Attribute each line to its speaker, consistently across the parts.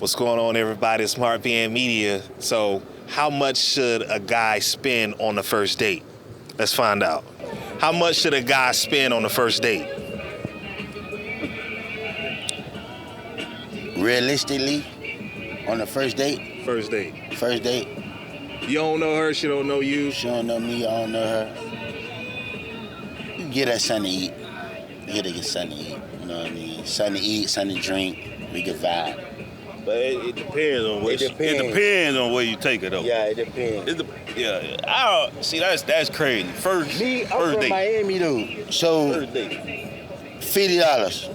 Speaker 1: What's going on, everybody? It's Marc Media. So, how much should a guy spend on the first date? Let's find out. How much should a guy spend on the first date?
Speaker 2: Realistically, on the first date?
Speaker 1: First date.
Speaker 2: First date.
Speaker 1: You don't know her, she don't know you.
Speaker 2: She don't know me, I don't know her. You get her something to eat. You get her something to eat. You know what I mean? Something to eat, something to drink. We can vibe.
Speaker 3: But it depends on what.
Speaker 2: It
Speaker 3: depends on where you take it though.
Speaker 2: Yeah, it depends.
Speaker 3: I don't see that's crazy.
Speaker 2: I'm
Speaker 3: First
Speaker 2: from
Speaker 3: date.
Speaker 2: Miami though. So
Speaker 3: First date.
Speaker 2: $50.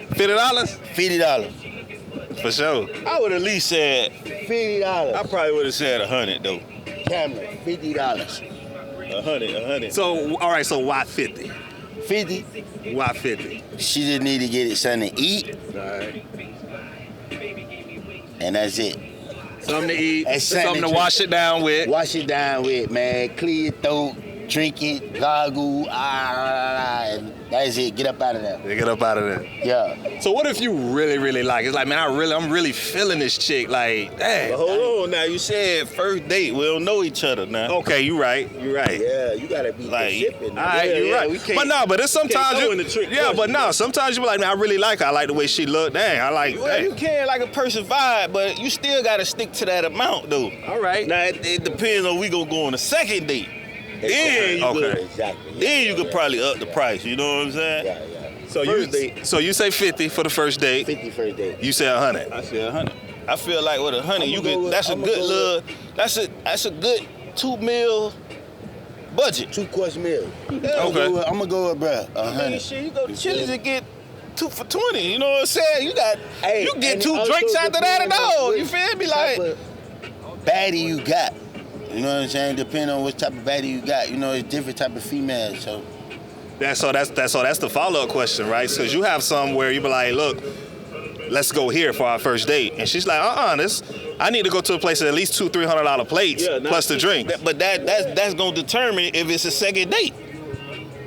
Speaker 1: $50?
Speaker 2: $50.
Speaker 1: For sure.
Speaker 3: I would at least said.
Speaker 2: $50.
Speaker 3: I probably would have said 100 though.
Speaker 2: Camera, $50.
Speaker 3: 100.
Speaker 1: So, all right, so why 50?
Speaker 2: 50.
Speaker 1: Why 50?
Speaker 2: She just need to get it something to eat,
Speaker 1: All right.
Speaker 2: and that's it.
Speaker 1: Something to eat,
Speaker 2: And
Speaker 1: something to
Speaker 2: drink.
Speaker 1: wash it down with.
Speaker 2: Wash it down with, man. Clear your throat, drink it, gargle, and that's it. Get up out of there.
Speaker 1: They get up out of there.
Speaker 2: Yeah.
Speaker 1: So what if you really, really like? It's like, man, I'm really feeling this chick. Like, dang.
Speaker 3: But hold on now. You said first date. We don't know each other now.
Speaker 1: Okay, you right.
Speaker 2: Yeah, you gotta be
Speaker 3: Like,
Speaker 2: shipping.
Speaker 1: All right, you're right.
Speaker 3: we can't-
Speaker 1: But no, but it's sometimes
Speaker 3: throw
Speaker 1: you.
Speaker 3: in the trick
Speaker 1: Yeah, but
Speaker 3: question,
Speaker 1: no,
Speaker 3: man.
Speaker 1: sometimes you be like, man, I really like her. I like the way she look. Dang, I like.
Speaker 3: Well,
Speaker 1: Dang.
Speaker 3: you can like a person vibe, but you still gotta stick to that amount though.
Speaker 1: All right.
Speaker 3: Now it depends on we gonna go on a second date. Then you
Speaker 1: Okay.
Speaker 3: could,
Speaker 2: Exactly.
Speaker 3: then you could probably up the price. You know what I'm saying?
Speaker 2: Yeah.
Speaker 1: So
Speaker 3: First date.
Speaker 1: So you say 50 for the first date.
Speaker 2: 50 first date.
Speaker 1: You say 100.
Speaker 3: I said 100. I feel like with 100, you
Speaker 2: I'ma go
Speaker 3: could.
Speaker 2: with-
Speaker 3: That's a
Speaker 2: I'ma
Speaker 3: good
Speaker 2: go
Speaker 3: little. That's a good 2 meal budget.
Speaker 2: 2-course meal.
Speaker 1: Okay.
Speaker 2: I'm gonna go with bruh.
Speaker 3: I mean,
Speaker 2: 100.
Speaker 3: shit, you go to Chili's and get 2 for $20. You know what I'm saying? You get
Speaker 2: and
Speaker 3: 2
Speaker 2: also
Speaker 3: drinks after that and
Speaker 2: depends on
Speaker 3: all.
Speaker 2: what
Speaker 3: You feel me?
Speaker 2: type
Speaker 3: Like.
Speaker 2: of baddie you got. You know what I'm saying? Depending on what type of baddie you got. You know, it's different type of females. So
Speaker 1: That's the follow-up question, right? Because you have some where you be like, look, let's go here for our first date, and she's like, I need to go to a place at least $200-$300 plates plus the drink.
Speaker 3: But that's gonna determine if it's a second date.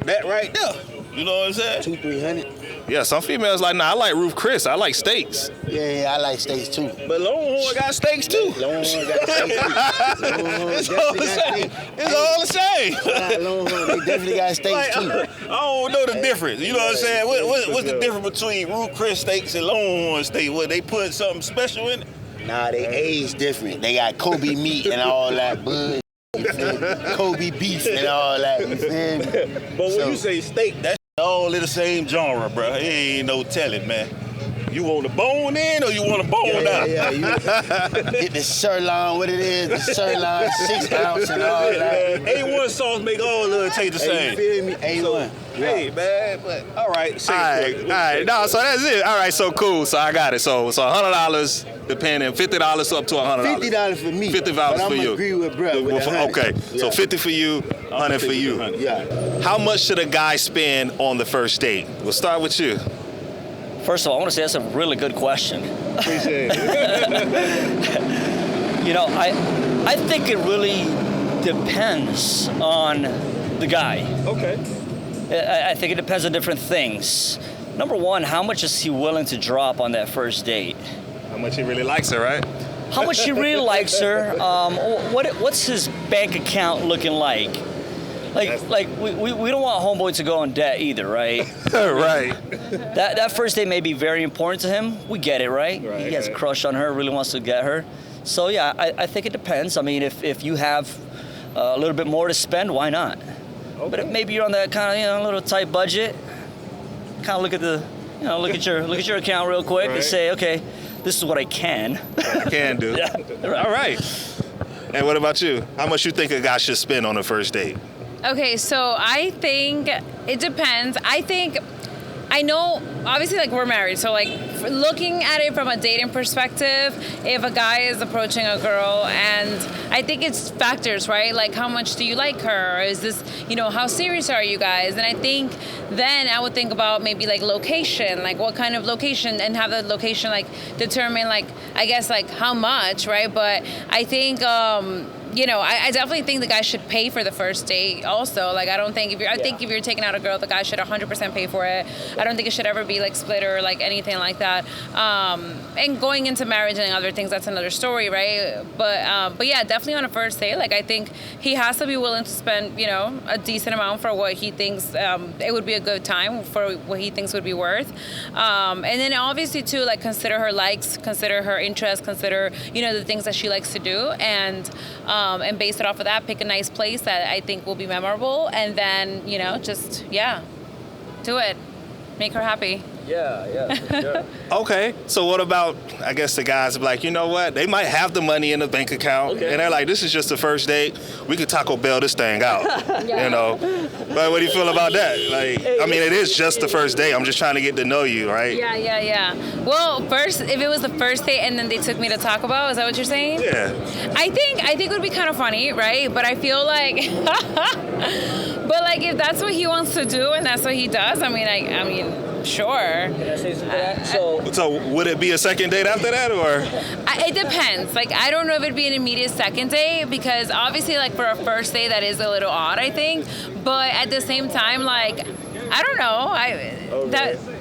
Speaker 3: That right there. You know what I'm saying?
Speaker 2: 200-300.
Speaker 1: Yeah, some females like, nah, I like Ruth Chris. I like steaks.
Speaker 2: Yeah, I like steaks too.
Speaker 3: But Longhorn got steaks too.
Speaker 2: Longhorn got steaks too. Longhorn
Speaker 3: It's all the
Speaker 2: definitely
Speaker 3: same.
Speaker 2: got
Speaker 3: It's all the same.
Speaker 2: steaks. Longhorn, they definitely got steaks
Speaker 3: Like,
Speaker 2: too.
Speaker 3: I don't know the difference. You know what I'm saying? What's the difference between Ruth Chris steaks and Longhorn steak? What, they put something special in it?
Speaker 2: Nah, they age different. They got Kobe meat and all that bud. You feel me? Kobe beef and all that. You feel me?
Speaker 3: But
Speaker 2: So-
Speaker 3: when you say steak, that's all in the same genre, bro. It ain't no telling, man. You want a bone in or you want a bone out?
Speaker 2: Yeah, you get the sirloin, what it is, the sirloin 6 ounce and all that.
Speaker 3: A1 sauce make all of it taste the
Speaker 2: Hey,
Speaker 3: same.
Speaker 2: you feel me? A1.
Speaker 3: Hey, man, but all right.
Speaker 1: All right. No, so that's it. All right, so cool. So I got it. So $100, depending, $50 up to $100.
Speaker 2: $50 for me.
Speaker 1: $50
Speaker 2: but
Speaker 1: for
Speaker 2: I'm
Speaker 1: you.
Speaker 2: agree with bro. With the 100.
Speaker 1: Okay, so
Speaker 2: Yeah.
Speaker 1: 50 for you, 100 for you.
Speaker 2: Yeah.
Speaker 1: How much should a guy spend on the first date? We'll start with you.
Speaker 4: First of all, I want to say that's a really good question.
Speaker 1: Appreciate it.
Speaker 4: You know, I think it really depends on the guy.
Speaker 1: Okay.
Speaker 4: I think it depends on different things. Number one, how much is he willing to drop on that first date?
Speaker 1: How much he really likes her, right?
Speaker 4: How much he really likes her? What's his bank account looking like? We don't want homeboy to go in debt either, right?
Speaker 1: Right.
Speaker 4: That first date may be very important to him. We get it, right? He has a crush on her, really wants to get her. So yeah, I think it depends. I mean, if you have a little bit more to spend, why not? Okay. But if maybe you're on that kind of, a little tight budget, kind of look at look at your account real quick and say, okay, this is what I can.
Speaker 1: Do.
Speaker 4: Yeah.
Speaker 1: All right. And what about you? How much you think a guy should spend on a first date?
Speaker 5: Okay, so I think it depends. I know, obviously, like, we're married, so, like, looking at it from a dating perspective, if a guy is approaching a girl, and I think it's factors, right? Like, how much do you like her? Or is this, how serious are you guys? And I think then I would think about maybe, like, location, like, what kind of location, and have the location, like, determine, like, I guess, like, how much, right? But I think, I definitely think the guy should pay for the first date also. Like, I don't think I think if you're taking out a girl, the guy should 100% pay for it. I don't think it should ever be like split or like anything like that. And going into marriage and other things, that's another story, right? But yeah, definitely on a first date, like I think he has to be willing to spend, a decent amount for what he thinks it would be a good time, for what he thinks would be worth. And then obviously too, like consider her likes, consider her interests, consider, the things that she likes to do, and base it off of that, pick a nice place that I think will be memorable, and then, do it. Make her happy.
Speaker 4: Yeah, for sure.
Speaker 1: Okay, so what about, I guess the guys are like, you know what? They might have the money in the bank account, and they're like, this is just the first date. We could Taco Bell this thing out, But what do you feel about that? Like, I mean, it is just the first date. I'm just trying to get to know you, right?
Speaker 5: Yeah. Well, first, if it was the first date and then they took me to Taco Bell, is that what you're saying?
Speaker 1: Yeah.
Speaker 5: I think it would be kind of funny, right? But I feel like, if that's what he wants to do and that's what he does, I mean, sure.
Speaker 4: Can I say something to that?
Speaker 1: So would it be a second date after that, or?
Speaker 5: It depends. Like, I don't know if it'd be an immediate second date, because obviously, like, for a first date, that is a little odd, I think. But at the same time, like, I don't know.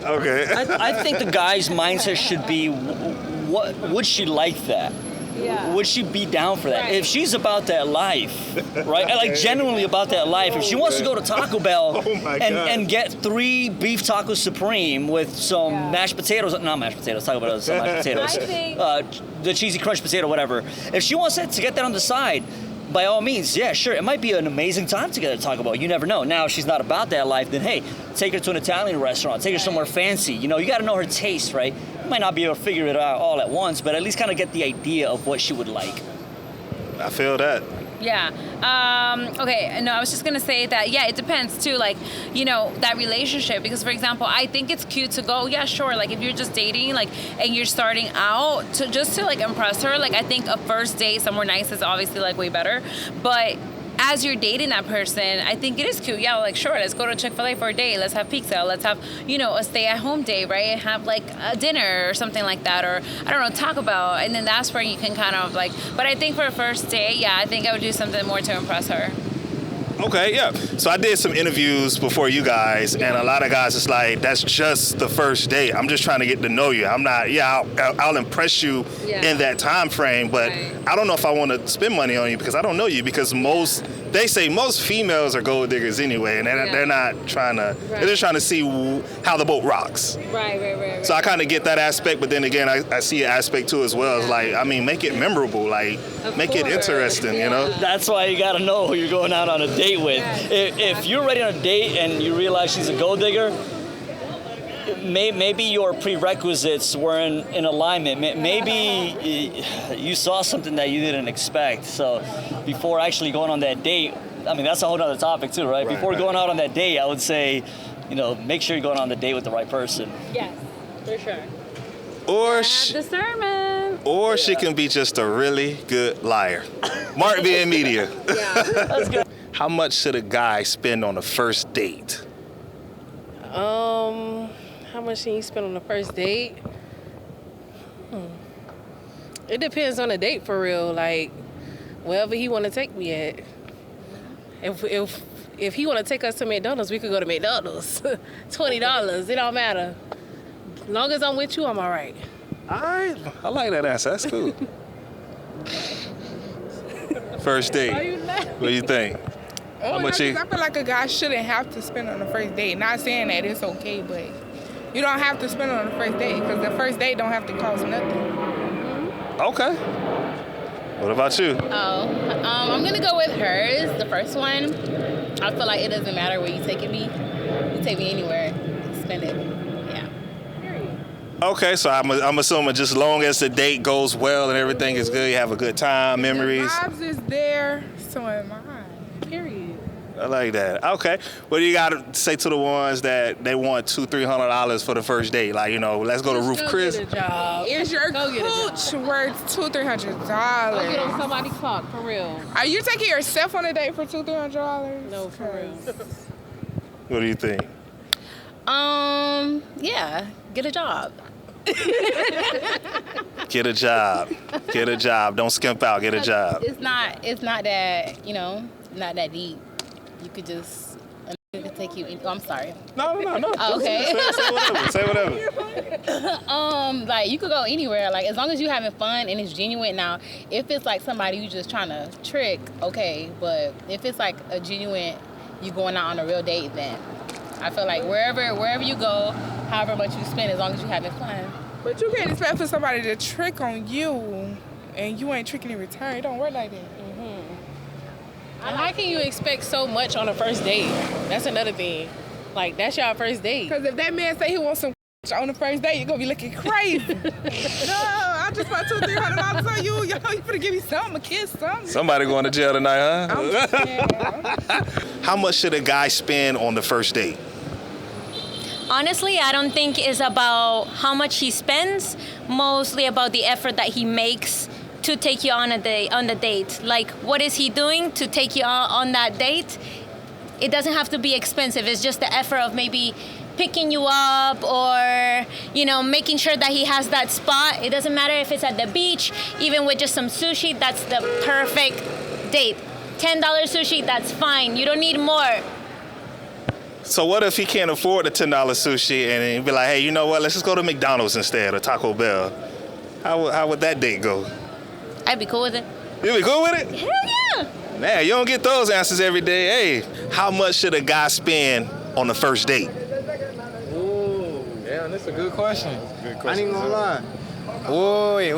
Speaker 1: Okay.
Speaker 4: I think the guy's mindset should be, what would she like that?
Speaker 5: Yeah.
Speaker 4: Would she be down for that?
Speaker 5: Right.
Speaker 4: If she's about that life, right? Like genuinely about that life. If she wants to go to Taco Bell and get 3 beef tacos supreme with some mashed potatoes, not mashed potatoes, Taco Bell, some mashed potatoes,
Speaker 5: I think
Speaker 4: the cheesy crunch potato, whatever. If she wants to get that on the side, by all means, yeah, sure. It might be an amazing time together at Taco Bell. You never know. Now, if she's not about that life, then hey, take her to an Italian restaurant. Take her somewhere fancy. You got to know her taste, right? You might not be able to figure it out all at once, but at least kind of get the idea of what she would like.
Speaker 1: I feel that.
Speaker 5: Yeah. Okay. No, I was just going to say that, yeah, it depends too. Like, that relationship, because for example, I think it's cute to go, yeah, sure. Like if you're just dating, like, and you're starting out to like impress her, like I think a first date somewhere nice is obviously like way better. But as you're dating that person, I think it is cute. Yeah, like sure, let's go to Chick-fil-A for a date. Let's have pizza. Let's have, a stay-at-home day, right? And have like a dinner or something like that, or I don't know, Taco Bell. And then that's where you can kind of like. But I think for a first date, yeah, I think I would do something more to impress her.
Speaker 1: Okay, yeah. So I did some interviews before you guys, and a lot of guys is like, that's just the first date. I'm just trying to get to know you. I'm not, I'll impress you in that time frame, but I don't know if I want to spend money on you because I don't know you, because they say most females are gold diggers anyway, and they're not trying to, they're just trying to see how the boat rocks.
Speaker 5: Right.
Speaker 1: So I kind of get that aspect, but then again, I see an aspect too as well. It's like, I mean, make it memorable, like make it interesting,
Speaker 4: That's why you got to know who you're going out on a date with. If you're ready on a date and you realize she's a gold digger, maybe your prerequisites were in alignment. Maybe you saw something that you didn't expect. So before actually going on that date, I mean, that's a whole other topic too, right? Before going out on that date, I would say, make sure you're going on the date with the right person.
Speaker 5: Yes, for sure.
Speaker 1: Or
Speaker 5: discernment.
Speaker 1: Or she can be just a really good liar. Marc being media.
Speaker 5: Yeah.
Speaker 4: That's good.
Speaker 1: How much should a guy spend on a first date?
Speaker 6: How much should you spend on the first date? It depends on the date for real. Like, wherever he want to take me at. If he want to take us to McDonald's, we could go to McDonald's. $20, it don't matter. As long as I'm with you, I'm all right.
Speaker 1: All right, I like that answer. That's cool. First date. What do you think?
Speaker 7: I feel like a guy shouldn't have to spend on the first date. Not saying that it's okay, but you don't have to spend on the first date, because the first date don't have to cost nothing.
Speaker 1: Okay. What about you?
Speaker 8: I'm gonna go with hers, the first one. I feel like it doesn't matter where you taking me. You take me anywhere, spend it. Yeah.
Speaker 1: Okay, so I'm assuming just as long as the date goes well and everything is good, you have a good time, memories.
Speaker 7: The vibes is there, so am I. Period.
Speaker 1: I like that. Okay. What do you got to say to the ones that they want $200-$300 for the first date? Like, let's go to Ruth Chris.
Speaker 6: Get a job.
Speaker 7: Is your cooch worth $200-$300?
Speaker 6: Go get on somebody's clock, for real.
Speaker 7: Are you taking yourself on a date for $200-$300?
Speaker 6: No, for real.
Speaker 1: What do you think?
Speaker 8: Yeah, get a job.
Speaker 1: Get a job. Get a job. Don't skimp out. Get a job.
Speaker 8: It's not that, not that deep. You could just take you. I'm sorry.
Speaker 1: No.
Speaker 8: Oh, okay.
Speaker 1: Say whatever.
Speaker 8: Like you could go anywhere. Like as long as you're having fun and it's genuine. Now, if it's like somebody you just trying to trick, okay. But if it's like a genuine, you going out on a real date, then I feel like wherever you go, however much you spend, as long as you're having fun.
Speaker 7: But you can't expect for somebody to trick on you, and you ain't tricking in return. It don't work like that.
Speaker 6: And how can you expect so much on a first date? That's another thing. Like, that's your first date.
Speaker 7: Because if that man say he wants some on the first date, you're going to be looking crazy. No, I just spent $200-$300 on you. Yo, you finna give me something, a kiss, something.
Speaker 1: Somebody going to jail tonight, huh?
Speaker 7: I'm just saying.
Speaker 1: How much should a guy spend on the first date?
Speaker 9: Honestly, I don't think it's about how much he spends, mostly about the effort that he makes to take you on the date. Like, what is he doing to take you on that date? It doesn't have to be expensive. It's just the effort of maybe picking you up or, making sure that he has that spot. It doesn't matter if it's at the beach, even with just some sushi, that's the perfect date. $10 sushi, that's fine. You don't need more.
Speaker 1: So what if he can't afford the $10 sushi and he'd be like, hey, you know what? Let's just go to McDonald's instead or Taco Bell. How would that date go?
Speaker 9: I'd be cool with it.
Speaker 1: You'd be cool with it?
Speaker 9: Hell yeah.
Speaker 1: Man, you don't get those answers every day. Hey, how much should a guy spend on the first date?
Speaker 10: Ooh, damn, that's a good question. I ain't gonna lie. Wait.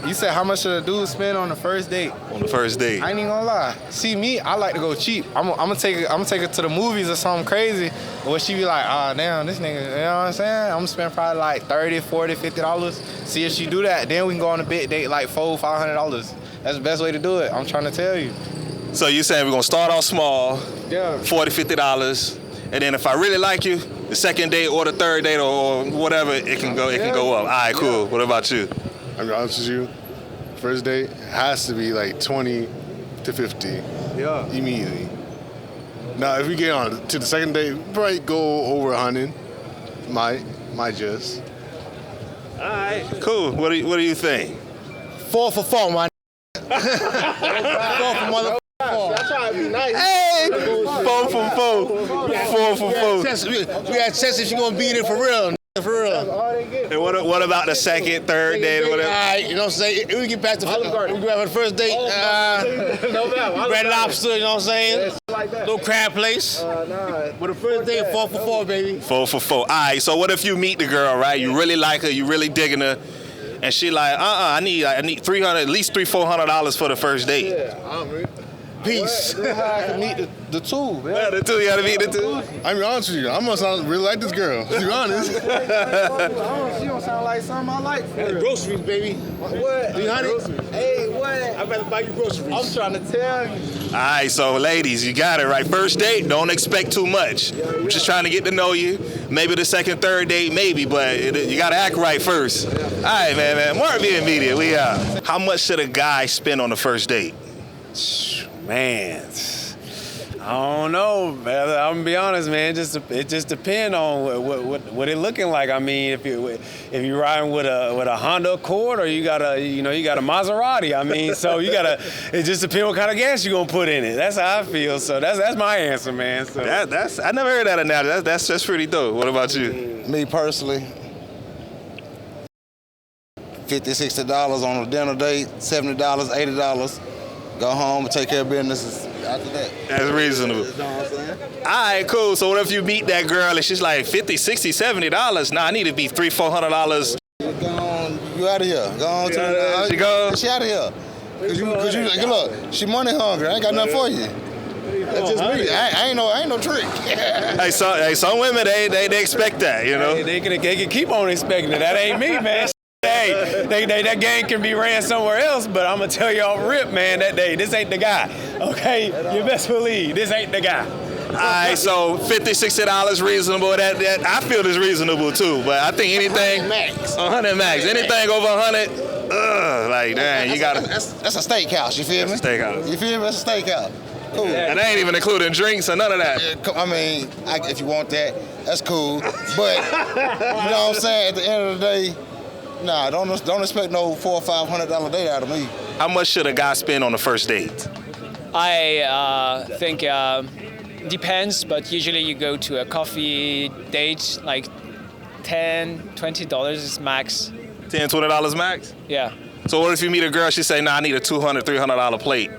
Speaker 10: You said how much should a dude spend on the first date?
Speaker 1: On the first date.
Speaker 10: I ain't even gonna lie. See me, I like to go cheap. I'm gonna take her to the movies or something crazy. Where she be like, damn, this nigga, you know what I'm saying? I'm gonna spend probably like $30, $40, $50. See if she do that, then we can go on a big date like $400, $500. That's the best way to do it. I'm trying to tell you.
Speaker 1: So you saying we're gonna start off small,
Speaker 10: Yeah.
Speaker 1: $40, $50, and then if I really like you, the second date or the third date or whatever, it can go up. All right, cool. What about you?
Speaker 11: I'll be honest with you. First date has to be like 20 to 50.
Speaker 10: Yeah.
Speaker 11: Immediately. Now, if we get on to the second date, we probably go over 100. Might just.
Speaker 1: All right, cool. What do you think?
Speaker 2: 4 for 4, man. 4 for mother.
Speaker 10: I'm trying to be nice.
Speaker 2: Hey!
Speaker 1: 4 for 4. 4 for 4.
Speaker 2: We got tests if you're gonna be there for real. For real.
Speaker 1: And what about the second, third date, or whatever?
Speaker 2: All right, you know what I'm saying? We get back to we grab the first date. Red Lobster, you know what I'm saying? Little crab place. But the first date, 4 for 4, baby.
Speaker 1: 4 for 4. All right. So what if you meet the girl, right? You really like her, you really digging her, and she like, I need $300, at least $400 for the first date.
Speaker 10: Yeah,
Speaker 2: Peace.
Speaker 10: That's how I can meet the two, man.
Speaker 1: Yeah, the two, you gotta meet the two.
Speaker 11: I'll be honest with you. I must not really like this girl, to be honest.
Speaker 10: She don't sound like something I like.
Speaker 2: Groceries, baby.
Speaker 10: What?
Speaker 2: 300?
Speaker 10: Hey, what?
Speaker 2: I'd rather buy you groceries.
Speaker 10: I'm trying to tell you.
Speaker 1: All right, so ladies, you got it, right? First date, don't expect too much. We're just trying to get to know you. Maybe the second, third date, maybe, but you gotta act right first. All right, man. Marc being media, we out. How much should a guy spend on the first date?
Speaker 12: Man, I don't know, man. I'm gonna be honest, man. It just depends on what it looking like. I mean, if you riding with a Honda Accord or you got a Maserati. I mean, so it just depends what kind of gas you gonna put in it. That's how I feel. So that's my answer, man. So
Speaker 1: that's I never heard that analogy. That's pretty dope. What about you?
Speaker 13: Me personally, $50, $60 on a dinner date, $70, $80. Go home and take care of business after that.
Speaker 1: That's reasonable.
Speaker 13: You know what I'm saying?
Speaker 1: All right, cool. So what if you meet that girl and she's like $50, $60, $70? Nah, I need to be $300, $400.
Speaker 13: Go on, you out of here. Go on to
Speaker 1: She go.
Speaker 13: She out of here. Cause you look, she money hungry. I ain't got nothing for you. That's just me. I ain't no trick.
Speaker 1: Hey, some women they expect that, you know.
Speaker 12: They can keep on expecting it. That ain't me, man. Hey, that game can be ran somewhere else, but I'm gonna tell you off rip, man. That day, this ain't the guy. Okay, you best believe this ain't the guy.
Speaker 1: All right, so $50, $60 reasonable. That I feel is reasonable too. But I think anything 100 max. Anything over 100, like damn, you gotta.
Speaker 13: That's a steakhouse. You feel me?
Speaker 1: Steakhouse.
Speaker 13: You feel me? That's a steakhouse. Cool.
Speaker 1: And they ain't even including drinks or none of that.
Speaker 13: I mean, if you want that, that's cool. But you know what I'm saying? At the end of the day, Nah, don't expect no $400 or $500 date out of me.
Speaker 1: How much should a guy spend on the first date?
Speaker 14: I think depends, but usually you go to a coffee date, like $10, $20 is max.
Speaker 1: $10, $20 max?
Speaker 14: Yeah.
Speaker 1: So what if you meet a girl, she say, nah, I need a $200, $300 plate,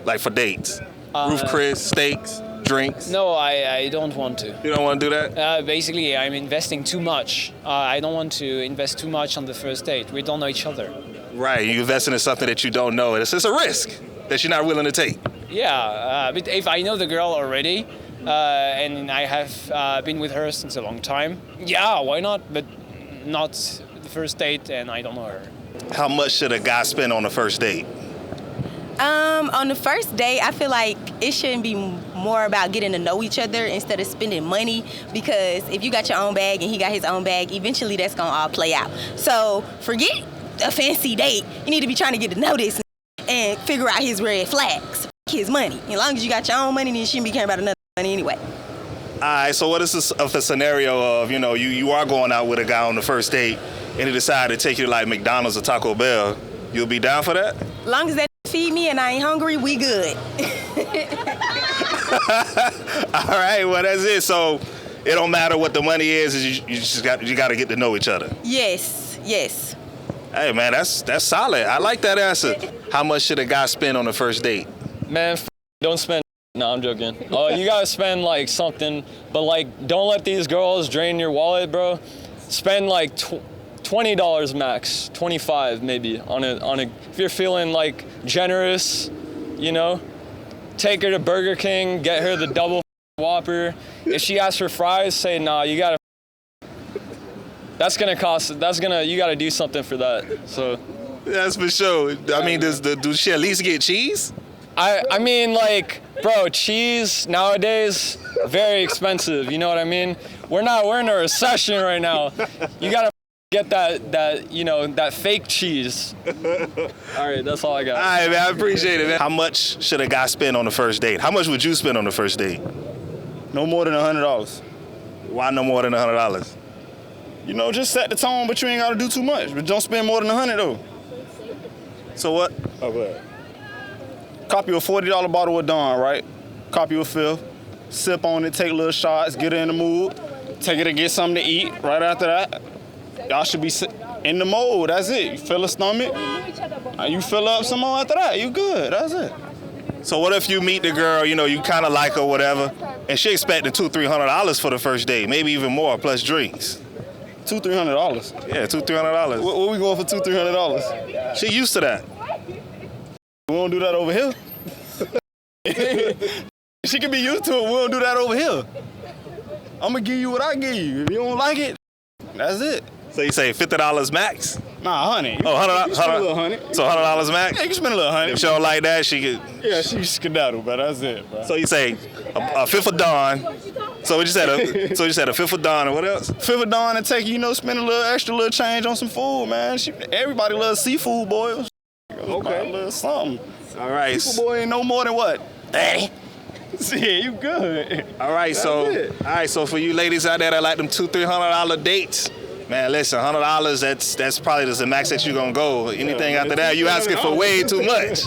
Speaker 1: like for dates? Roof Chris, steaks, drinks?
Speaker 14: No, I don't want to.
Speaker 1: You don't want to do that?
Speaker 14: Basically, I'm investing too much. I don't want to invest too much on the first date. We don't know each other.
Speaker 1: Right, you investing in something that you don't know. It's a risk that you're not willing to take.
Speaker 14: Yeah, but if I know the girl already, and I have been with her since a long time, yeah, why not? But not the first date, and I don't know her.
Speaker 1: How much should a guy spend on the first date?
Speaker 15: On the first date, I feel like it shouldn't be more about getting to know each other instead of spending money, because if you got your own bag and he got his own bag, eventually that's gonna all play out. So forget a fancy date. You need to be trying to get to know this and figure out his red flags. His money. As long as you got your own money, then you shouldn't be caring about another money anyway.
Speaker 1: All right, so what is this of the scenario of, you are going out with a guy on the first date and he decided to take you to like McDonald's or Taco Bell? You'll be down for that?
Speaker 15: As long as they feed me and I ain't hungry, we good.
Speaker 1: All right, well, that's it. So it don't matter what the money is, you got to get to know each other.
Speaker 15: Yes.
Speaker 1: Hey, man, that's solid. I like that answer. How much should a guy spend on the first date?
Speaker 16: Man, don't spend. No, I'm joking. You gotta spend like something, but like don't let these girls drain your wallet, bro. Spend like $20 max, 25 maybe on a. If you're feeling like generous, take her to Burger King, get her the double Whopper. If she asks for fries, say nah. You gotta. That's gonna cost. You gotta do something for that. So.
Speaker 1: That's for sure. I mean, does she at least get cheese?
Speaker 16: I mean, like, bro, cheese nowadays, very expensive. You know what I mean? We're in a recession right now. You gotta get that fake cheese. All right, that's all I got.
Speaker 1: All right, man, I appreciate it, man. How much should a guy spend on the first date? How much would you spend on the first date?
Speaker 17: No more than $100.
Speaker 1: Why no more than $100?
Speaker 17: Just set the tone, but you ain't gotta do too much. But don't spend more than $100 though.
Speaker 1: So what?
Speaker 17: Oh, go ahead. Cop you a $40 bottle of Dawn, right? Cop you a fifth, sip on it, take little shots, get her in the mood, take her to get something to eat. Right after that, y'all should be in the mode. That's it. You fill her stomach, you fill up some more after that. You good. That's it.
Speaker 1: So what if you meet the girl, you kind of like her, whatever, and she expecting $200-$300 for the first date, maybe even more, plus drinks.
Speaker 17: $200-$300?
Speaker 1: Yeah, $200-$300.
Speaker 17: What we going for $200-$300?
Speaker 1: She used to that.
Speaker 17: We don't do that over here. She can be used to it. We don't do that over here. I'm going to give you what I give you. If you don't like it, that's it.
Speaker 1: So you say $50 max?
Speaker 17: Nah, $100.
Speaker 1: Oh, $100.
Speaker 17: You spend a little $100.
Speaker 1: So $100 max?
Speaker 17: Yeah, you can spend a little $100.
Speaker 1: If she don't like that, she could...
Speaker 17: Yeah, she skedaddle, but that's it, bro.
Speaker 1: So you say a fifth of Dawn. So what you said? A fifth of Dawn and what else?
Speaker 17: Fifth of Dawn and take, spend a little extra little change on some food, man. Everybody loves seafood, boy. Okay. A little something.
Speaker 1: All right.
Speaker 17: People boy ain't no more than what? 30. Yeah, you good.
Speaker 1: All right, so for you ladies out there that like them $200-$300 dates, man, listen, $100, that's probably just the max that you're gonna go. Anything after that, you asking for way too much.